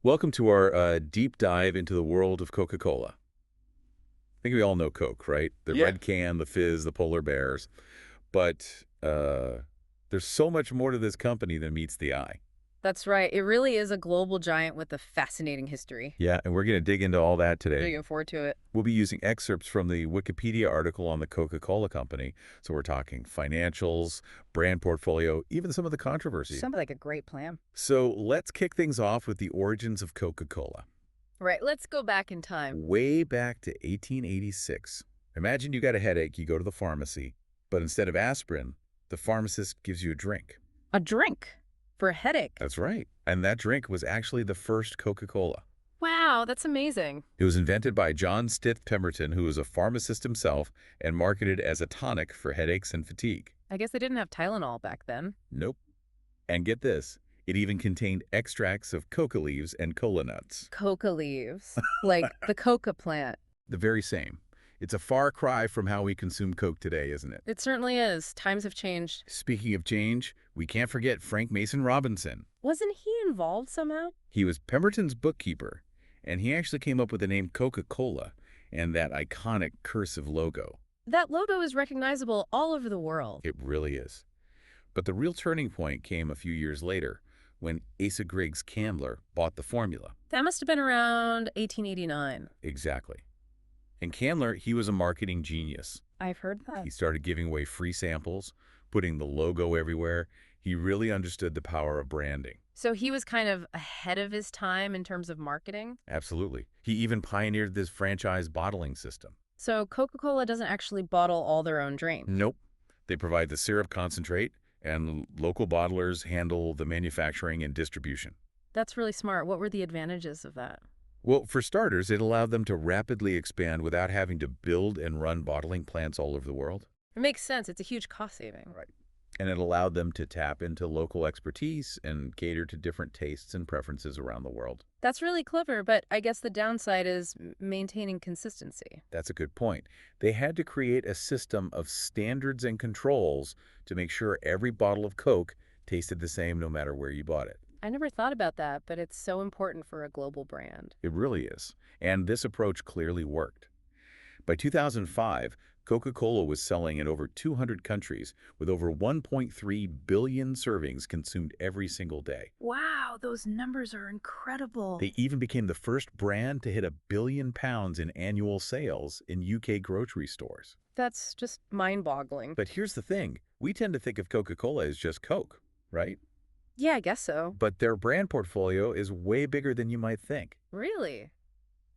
Welcome to our deep dive into the world of Coca-Cola. I think we all know Coke, right? The Yeah, red can, the fizz, the polar bears. But there's so much more to this company than meets the eye. that's right. It really is a global giant with a fascinating history. Yeah, and we're going to dig into all that today. Looking forward to it. We'll be using excerpts from the Wikipedia article on the Coca-Cola Company. So we're talking financials, brand portfolio, even some of the controversy. Sounds like a great plan. So let's kick things off with the origins of Coca-Cola. Right, let's go back in time. Way back to 1886. Imagine you got a headache, you go to the pharmacy, but instead of aspirin, the pharmacist gives you a drink. A drink for a headache. That's right. And that drink was actually the first Coca-Cola. Wow, that's amazing. It was invented by John Stith Pemberton, who was a pharmacist himself, and marketed as a tonic for headaches and fatigue. I guess they didn't have Tylenol back then. Nope. And get this, it even contained extracts of coca leaves and cola nuts. Coca leaves, like the coca plant. The very same. It's a far cry from how we consume Coke today, isn't it? It certainly is. Times have changed. Speaking of change, we can't forget Frank Mason Robinson. Wasn't he involved somehow? He was Pemberton's bookkeeper, and he actually came up with the name Coca-Cola and that iconic cursive logo. That logo is recognizable all over the world. It really is. But the real turning point came a few years later when Asa Griggs Candler bought the formula. That must have been around 1889. Exactly. And Candler, he was a marketing genius. I've heard that. He started giving away free samples, putting the logo everywhere. He really understood the power of branding. So he was kind of ahead of his time in terms of marketing? Absolutely. He even pioneered this franchise bottling system. So Coca-Cola doesn't actually bottle all their own drinks. Nope. They provide the syrup concentrate, and local bottlers handle the manufacturing and distribution. That's really smart. What were the advantages of that? Well, for starters, it allowed them to rapidly expand without having to build and run bottling plants all over the world. It makes sense. It's a huge cost saving. Right. And it allowed them to tap into local expertise and cater to different tastes and preferences around the world. That's really clever, but I guess the downside is maintaining consistency. That's a good point. They had to create a system of standards and controls to make sure every bottle of Coke tasted the same no matter where you bought it. I never thought about that, but it's so important for a global brand. It really is. And this approach clearly worked. By 2005, Coca-Cola was selling in over 200 countries with over 1.3 billion servings consumed every single day. Wow, those numbers are incredible. They even became the first brand to hit £1 billion in annual sales in UK grocery stores. That's just mind-boggling. But here's the thing. We tend to think of Coca-Cola as just Coke, right? Yeah, I guess so. But their brand portfolio is way bigger than you might think. Really?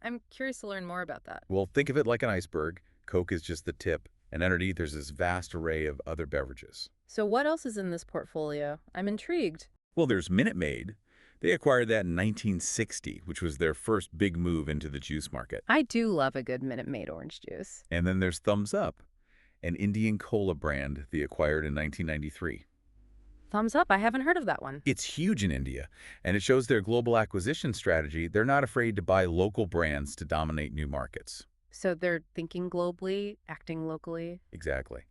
I'm curious to learn more about that. Well, think of it like an iceberg. Coke is just the tip, and underneath there's this vast array of other beverages. So what else is in this portfolio? I'm intrigued. Well, there's Minute Maid. They acquired that in 1960, which was their first big move into the juice market. I do love a good Minute Maid orange juice. And then there's Thumbs Up, an Indian cola brand they acquired in 1993. Thumbs up, I haven't heard of that one. It's huge in India, and it shows their global acquisition strategy. They're not afraid to buy local brands to dominate new markets. So they're thinking globally, acting locally. Exactly.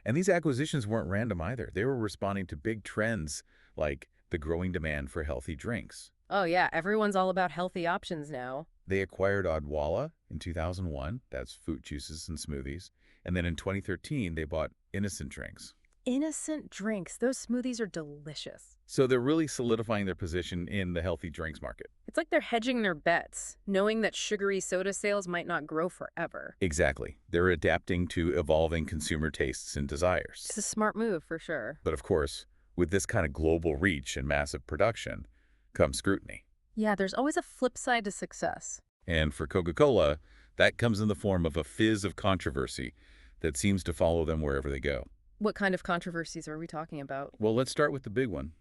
And these acquisitions weren't random either. They were responding to big trends like the growing demand for healthy drinks. Oh yeah, everyone's all about healthy options now. They acquired Odwalla in 2001, that's fruit juices and smoothies. And then in 2013, they bought Innocent Drinks. Innocent drinks, those smoothies are delicious. So they're really solidifying their position in the healthy drinks market. It's like they're hedging their bets, knowing that sugary soda sales might not grow forever. Exactly. They're adapting to evolving consumer tastes and desires. It's a smart move for sure. But of course, with this kind of global reach and massive production comes scrutiny. Yeah, there's always a flip side to success. And for Coca-Cola, that comes in the form of a fizz of controversy that seems to follow them wherever they go. What kind of controversies are we talking about? Well, let's start with the big one.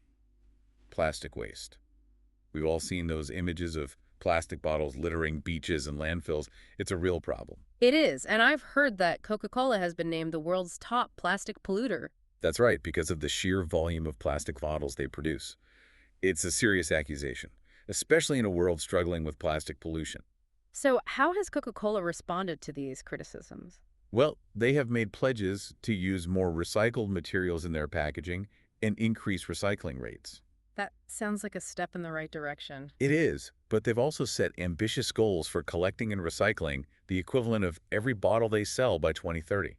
Plastic waste. We've all seen those images of plastic bottles littering beaches and landfills. It's a real problem. It is, and I've heard that Coca-Cola has been named the world's top plastic polluter. That's right, because of the sheer volume of plastic bottles they produce. It's a serious accusation, especially in a world struggling with plastic pollution. So how has Coca-Cola responded to these criticisms? Well, they have made pledges to use more recycled materials in their packaging and increase recycling rates. That sounds like a step in the right direction. It is, but they've also set ambitious goals for collecting and recycling the equivalent of every bottle they sell by 2030.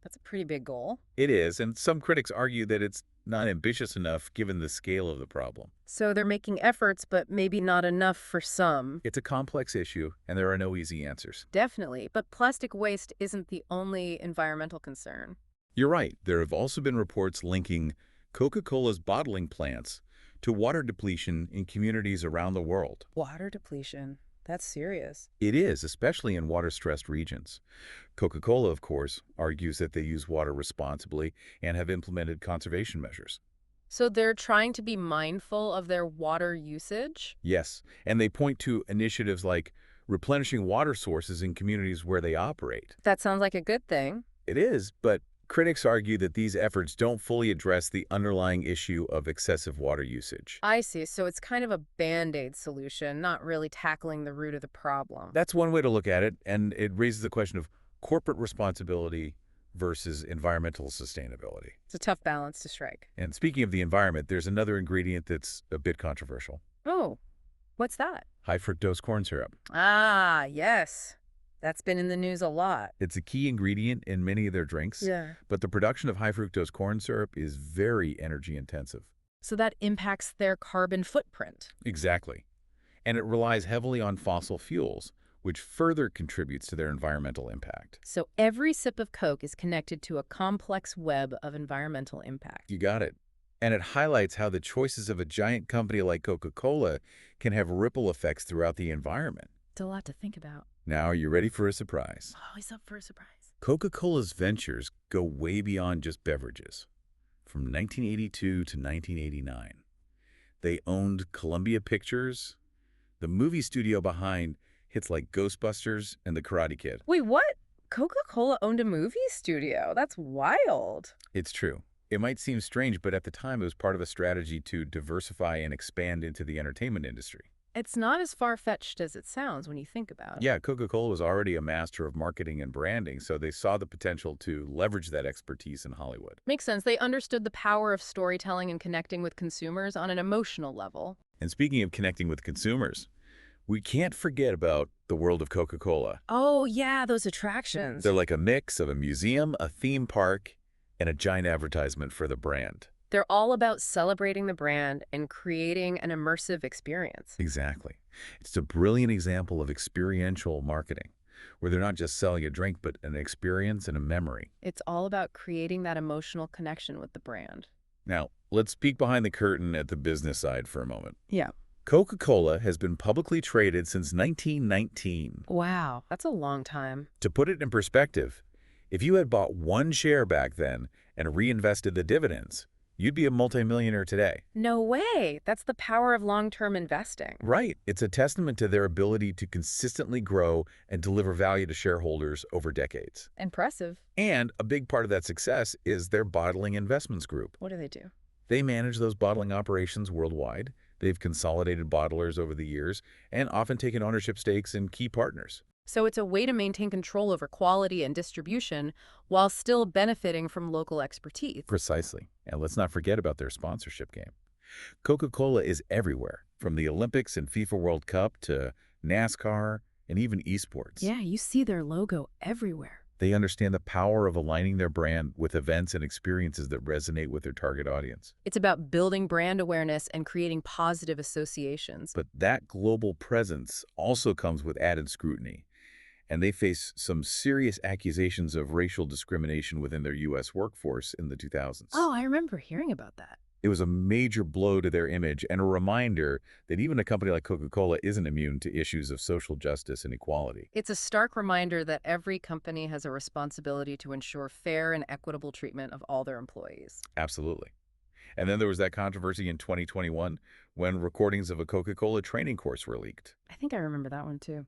That's a pretty big goal. It is, and some critics argue that it's not ambitious enough given the scale of the problem. So they're making efforts, but maybe not enough for some. It's a complex issue, and there are no easy answers. Definitely. But plastic waste isn't the only environmental concern. You're right, there have also been reports linking Coca-Cola's bottling plants to water depletion in communities around the world. Water depletion. That's serious. It is, especially in water-stressed regions. Coca-Cola, of course, argues that they use water responsibly and have implemented conservation measures. So they're trying to be mindful of their water usage? Yes, and they point to initiatives like replenishing water sources in communities where they operate. That sounds like a good thing. It is, but critics argue that these efforts don't fully address the underlying issue of excessive water usage. I see. So it's kind of a Band-Aid solution, not really tackling the root of the problem. That's one way to look at it, and it raises the question of corporate responsibility versus environmental sustainability. It's a tough balance to strike. And speaking of the environment, there's another ingredient that's a bit controversial. Oh, what's that? High fructose corn syrup. Ah, yes. That's been in the news a lot. It's a key ingredient in many of their drinks, Yeah. but the production of high fructose corn syrup is very energy intensive. So that impacts their carbon footprint. Exactly. And it relies heavily on fossil fuels, which further contributes to their environmental impact. So every sip of Coke is connected to a complex web of environmental impact. You got it. And it highlights how the choices of a giant company like Coca-Cola can have ripple effects throughout the environment. It's a lot to think about. Now, are you ready for a surprise? Always up for a surprise. Coca-Cola's ventures go way beyond just beverages. From 1982 to 1989, they owned Columbia Pictures, the movie studio behind hits like Ghostbusters and The Karate Kid. Wait, what? Coca-Cola owned a movie studio? That's wild. It's true. It might seem strange, but at the time it was part of a strategy to diversify and expand into the entertainment industry. It's not as far-fetched as it sounds when you think about it. Yeah, Coca-Cola was already a master of marketing and branding, so they saw the potential to leverage that expertise in Hollywood. Makes sense. They understood the power of storytelling and connecting with consumers on an emotional level. And speaking of connecting with consumers, we can't forget about the world of Coca-Cola. Oh, yeah, those attractions. They're like a mix of a museum, a theme park, and a giant advertisement for the brand. They're all about celebrating the brand and creating an immersive experience. Exactly. It's a brilliant example of experiential marketing, where they're not just selling a drink, but an experience and a memory. It's all about creating that emotional connection with the brand. Now, let's peek behind the curtain at the business side for a moment. Yeah. Coca-Cola has been publicly traded since 1919. Wow, that's a long time. To put it in perspective, if you had bought one share back then and reinvested the dividends, you'd be a multimillionaire today. No way. That's the power of long-term investing. Right. It's a testament to their ability to consistently grow and deliver value to shareholders over decades. Impressive. And a big part of that success is their bottling investments group. What do? They manage those bottling operations worldwide. They've consolidated bottlers over the years and often taken ownership stakes in key partners. So it's a way to maintain control over quality and distribution while still benefiting from local expertise. Precisely. And let's not forget about their sponsorship game. Coca-Cola is everywhere, from the Olympics and FIFA World Cup to NASCAR and even esports. Yeah, you see their logo everywhere. They understand the power of aligning their brand with events and experiences that resonate with their target audience. It's about building brand awareness and creating positive associations. But that global presence also comes with added scrutiny, and they face some serious accusations of racial discrimination within their U.S. workforce in the 2000s. Oh, I remember hearing about that. It was a major blow to their image and a reminder that even a company like Coca-Cola isn't immune to issues of social justice and equality. It's a stark reminder that every company has a responsibility to ensure fair and equitable treatment of all their employees. Absolutely. And then there was that controversy in 2021 when recordings of a Coca-Cola training course were leaked. I think I remember that one too.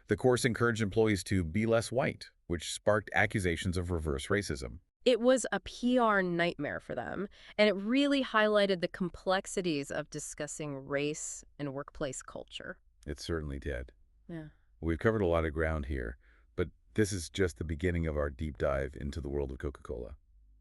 The course encouraged employees to be less white, which sparked accusations of reverse racism. It was a PR nightmare for them, and it really highlighted the complexities of discussing race and workplace culture. It certainly did. Yeah. We've covered a lot of ground here, but this is just the beginning of our deep dive into the world of Coca-Cola.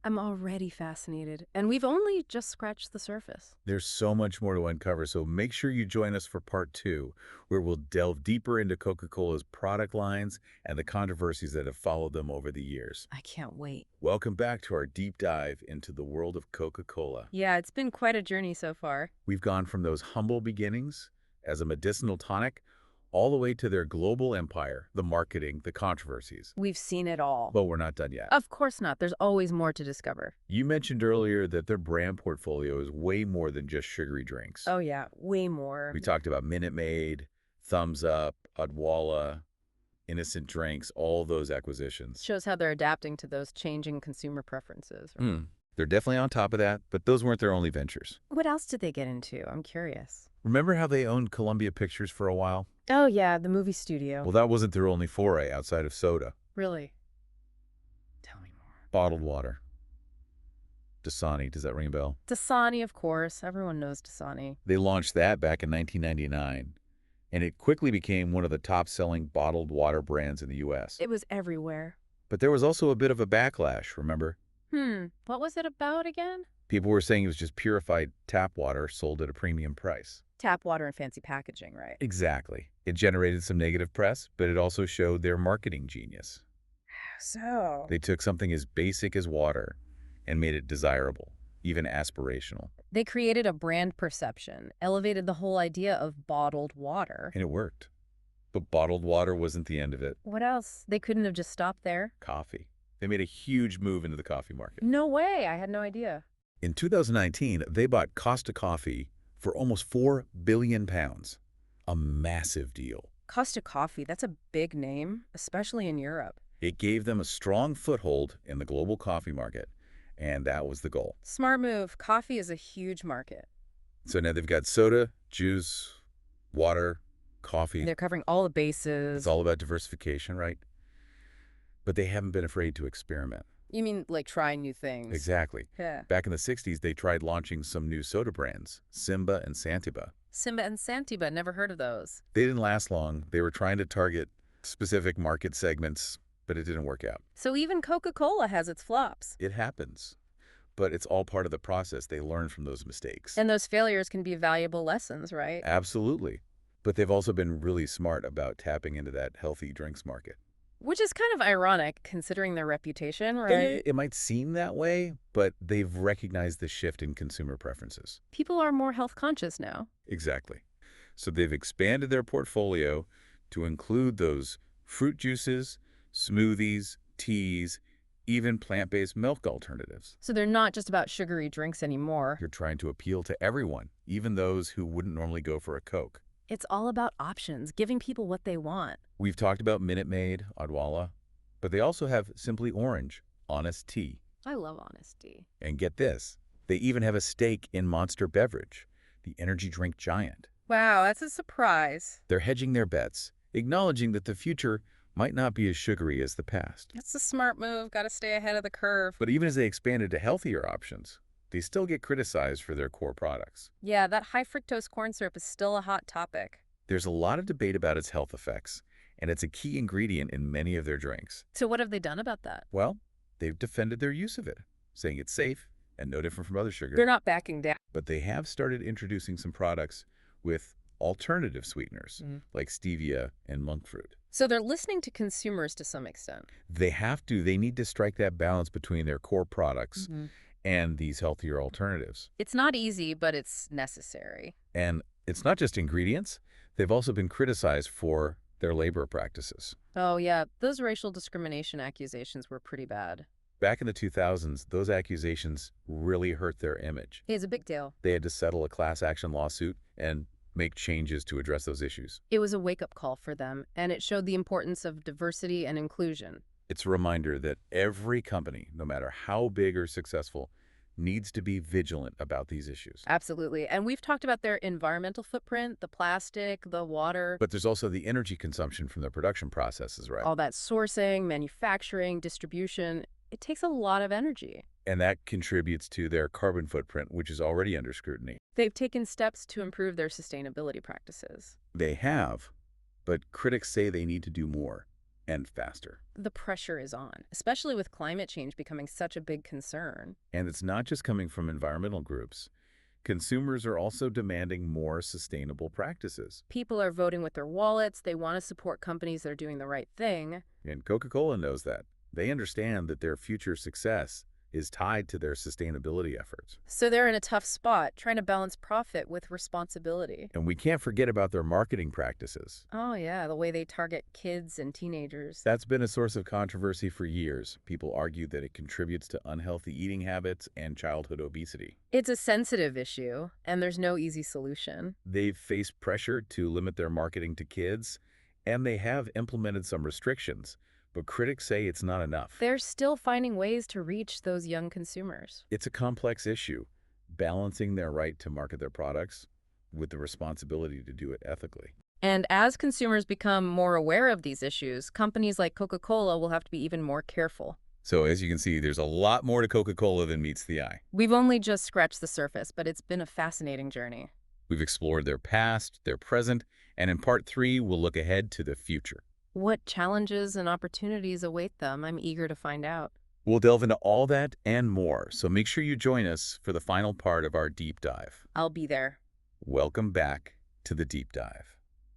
I'm already fascinated, and we've only just scratched the surface. There's so much more to uncover, so make sure you join us for part 2, where we'll delve deeper into Coca-Cola's product lines and the controversies that have followed them over the years. I can't wait. Welcome back to our deep dive into the world of Coca-Cola. Yeah, it's been quite a journey so far. We've gone from those humble beginnings as a medicinal tonic all the way to their global empire, the marketing, the controversies. We've seen it all. But we're not done yet. Of course not. There's always more to discover. You mentioned earlier that their brand portfolio is way more than just sugary drinks. Oh, yeah, way more. We talked about Minute Maid, Thumbs Up, Odwalla, Innocent Drinks, all those acquisitions. Shows how they're adapting to those changing consumer preferences. They're definitely on top of that, but those weren't their only ventures. What else did they get into? I'm curious. Remember how they owned Columbia Pictures for a while? Oh, yeah, the movie studio. Well, that wasn't their only foray outside of soda. Really? Tell me more. Bottled water. Dasani, does that ring a bell? Dasani, of course. Everyone knows Dasani. They launched that back in 1999, and it quickly became one of the top-selling bottled water brands in the U.S. It was everywhere. But there was also a bit of a backlash, remember? What was it about again? People were saying it was just purified tap water sold at a premium price. Tap water and fancy packaging, right? Exactly. It generated some negative press, but it also showed their marketing genius. So, They took something as basic as water and made it desirable, even aspirational. they created a brand perception, elevated the whole idea of bottled water. And it worked. But bottled water wasn't the end of it. What else? They couldn't have just stopped there. Coffee. They made a huge move into the coffee market. No way. I had no idea. In 2019, they bought Costa Coffee for almost £4 billion. A massive deal. Costa Coffee, that's a big name, especially in Europe. It gave them a strong foothold in the global coffee market, and that was the goal. Smart move. Coffee is a huge market. So now they've got soda, juice, water, coffee. They're covering all the bases. It's all about diversification, right? But they haven't been afraid to experiment. You mean like try new things? Exactly. Yeah. Back in the 60s, they tried launching some new soda brands, Simba and Santiba. Simba and Santiba, never heard of those. They didn't last long. They were trying to target specific market segments, but it didn't work out. So even Coca-Cola has its flops. It happens, but it's all part of the process. They learn from those mistakes. And those failures can be valuable lessons, right? Absolutely. But they've also been really smart about tapping into that healthy drinks market. Which is kind of ironic considering their reputation, right? It might seem that way, but they've recognized the shift in consumer preferences. People are more health conscious now. Exactly. So they've expanded their portfolio to include those fruit juices, smoothies, teas, even plant-based milk alternatives. So they're not just about sugary drinks anymore. You're trying to appeal to everyone, even those who wouldn't normally go for a Coke. It's all about options, giving people what they want. We've talked about Minute Maid, Odwalla, but they also have Simply Orange, Honest Tea. I love honesty. And get this, they even have a stake in Monster Beverage, the energy drink giant. Wow, that's a surprise. They're hedging their bets, acknowledging that the future might not be as sugary as the past. That's a smart move. Got to stay ahead of the curve. But even as they expanded to healthier options, they still get criticized for their core products. Yeah, that high fructose corn syrup is still a hot topic. There's a lot of debate about its health effects, and it's a key ingredient in many of their drinks. So what have they done about that? Well, they've defended their use of it, saying it's safe and no different from other sugar. They're not backing down. But they have started introducing some products with alternative sweeteners, like stevia and monk fruit. So they're listening to consumers to some extent. They need to strike that balance between their core products and these healthier alternatives. It's not easy, but it's necessary. And it's not just ingredients. They've also been criticized for their labor practices. Oh, yeah. Those racial discrimination accusations were pretty bad. Back in the 2000s, those accusations really hurt their image. It's a big deal. They had to settle a class action lawsuit and make changes to address those issues. It was a wake-up call for them, and it showed the importance of diversity and inclusion. It's a reminder that every company, no matter how big or successful, needs to be vigilant about these issues. Absolutely. And we've talked about their environmental footprint, the plastic, the water. But there's also the energy consumption from their production processes, right? All that sourcing, manufacturing, distribution. It takes a lot of energy. And that contributes to their carbon footprint, which is already under scrutiny. They've taken steps to improve their sustainability practices. They have, but critics say they need to do more. and faster. The pressure is on, especially with climate change becoming such a big concern. And it's not just coming from environmental groups. Consumers are also demanding more sustainable practices. People are voting with their wallets. They want to support companies that are doing the right thing. And Coca-Cola knows that. They understand that their future success is tied to their sustainability efforts. So they're in a tough spot, trying to balance profit with responsibility. And we can't forget about their marketing practices. Oh, yeah, the way they target kids and teenagers. That's been a source of controversy for years. People argue that it contributes to unhealthy eating habits and childhood obesity. It's a sensitive issue, and there's no easy solution. They've faced pressure to limit their marketing to kids, and they have implemented some restrictions, but critics say it's not enough. They're still finding ways to reach those young consumers. It's a complex issue, balancing their right to market their products with the responsibility to do it ethically. And as consumers become more aware of these issues, companies like Coca-Cola will have to be even more careful. So as you can see, there's a lot more to Coca-Cola than meets the eye. We've only just scratched the surface, but it's been a fascinating journey. We've explored their past, their present, and in part 3, we'll look ahead to the future. What challenges and opportunities await them? I'm eager to find out. We'll delve into all that and more, so make sure you join us for the final part of our deep dive. I'll be there. Welcome back to the deep dive.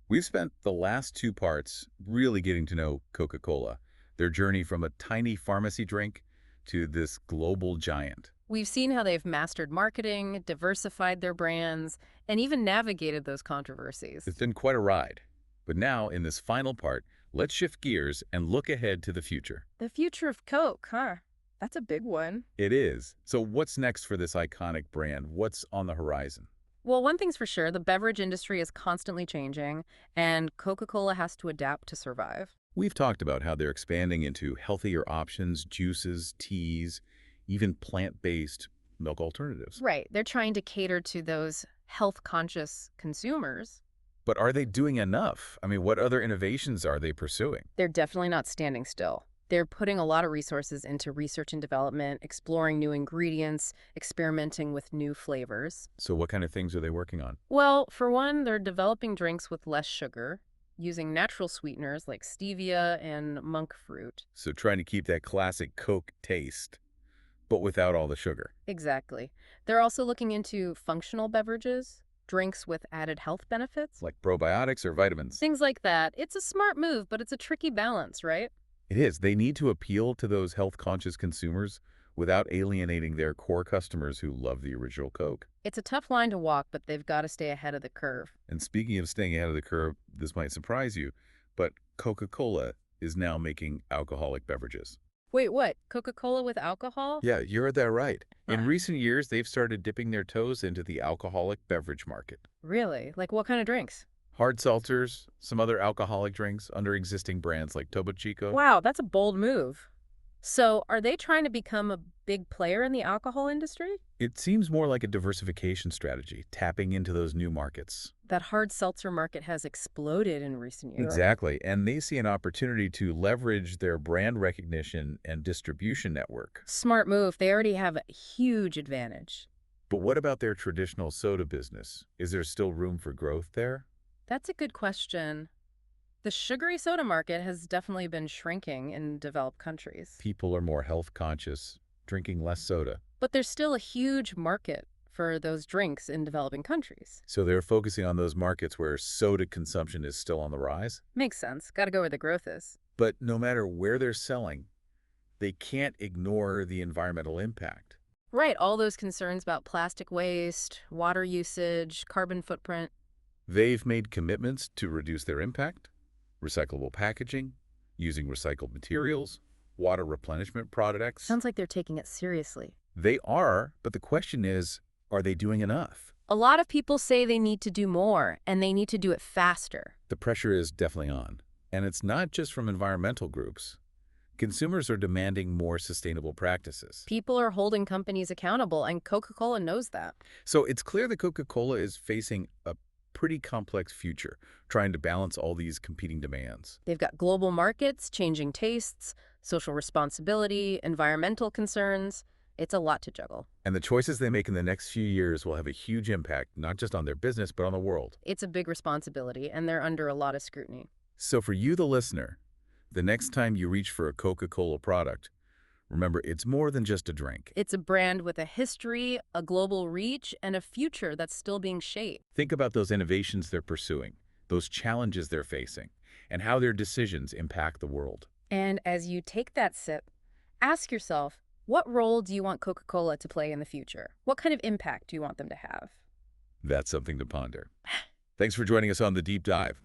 We've spent the last 2 parts really getting to know Coca-Cola, their journey from a tiny pharmacy drink to this global giant. We've seen how they've mastered marketing, diversified their brands, and even navigated those controversies. It's been quite a ride. But now, in this final part, let's shift gears and look ahead to the future. The future of Coke, huh? That's a big one. It is. So what's next for this iconic brand? What's on the horizon? Well, one thing's for sure, the beverage industry is constantly changing, and Coca-Cola has to adapt to survive. We've talked about how they're expanding into healthier options, juices, teas, even plant-based milk alternatives. Right. They're trying to cater to those health-conscious consumers. But are they doing enough? I mean, what other innovations are they pursuing? They're definitely not standing still. They're putting a lot of resources into research and development, exploring new ingredients, experimenting with new flavors. So what kind of things are they working on? Well, for one, they're developing drinks with less sugar, using natural sweeteners like stevia and monk fruit. So trying to keep that classic Coke taste, but without all the sugar. Exactly. They're also looking into functional beverages, drinks with added health benefits. Like probiotics or vitamins. Things like that. It's a smart move, but it's a tricky balance, right? It is. They need to appeal to those health-conscious consumers without alienating their core customers who love the original Coke. It's a tough line to walk, but they've got to stay ahead of the curve. And speaking of staying ahead of the curve, this might surprise you, but Coca-Cola is now making alcoholic beverages. Wait, what? Coca-Cola with alcohol? Yeah, you heard that right. In Huh. recent years, they've started dipping their toes into the alcoholic beverage market. Really? Like what kind of drinks? Hard seltzers, some other alcoholic drinks under existing brands like Topo Chico. Wow, that's a bold move. So, are they trying to become a big player in the alcohol industry? It seems more like a diversification strategy, tapping into those new markets. That hard seltzer market has exploded in recent years. Exactly, and they see an opportunity to leverage their brand recognition and distribution network. Smart move. They already have a huge advantage. But what about their traditional soda business? Is there still room for growth there? That's a good question. The sugary soda market has definitely been shrinking in developed countries. People are more health conscious, drinking less soda. But there's still a huge market for those drinks in developing countries. So they're focusing on those markets where soda consumption is still on the rise. Makes sense. Got to go where the growth is. But no matter where they're selling, they can't ignore the environmental impact. Right, all those concerns about plastic waste, water usage, carbon footprint. They've made commitments to reduce their impact, recyclable packaging, using recycled materials, water replenishment products. Sounds like they're taking it seriously. They are, but the question is, are they doing enough? A lot of people say they need to do more, and they need to do it faster. The pressure is definitely on. And it's not just from environmental groups. Consumers are demanding more sustainable practices. People are holding companies accountable, and Coca-Cola knows that. So it's clear that Coca-Cola is facing a pretty complex future, trying to balance all these competing demands. They've got global markets, changing tastes, social responsibility, environmental concerns. It's a lot to juggle. And the choices they make in the next few years will have a huge impact, not just on their business, but on the world. It's a big responsibility, and they're under a lot of scrutiny. So for you, the listener, The next time you reach for a Coca-Cola product, remember it's more than just a drink. It's a brand with a history, a global reach, and a future that's still being shaped. Think about those innovations they're pursuing, those challenges they're facing, and how their decisions impact the world. And as you take that sip, ask yourself, what role do you want Coca-Cola to play in the future? What kind of impact do you want them to have? That's something to ponder. Thanks for joining us on The Deep Dive.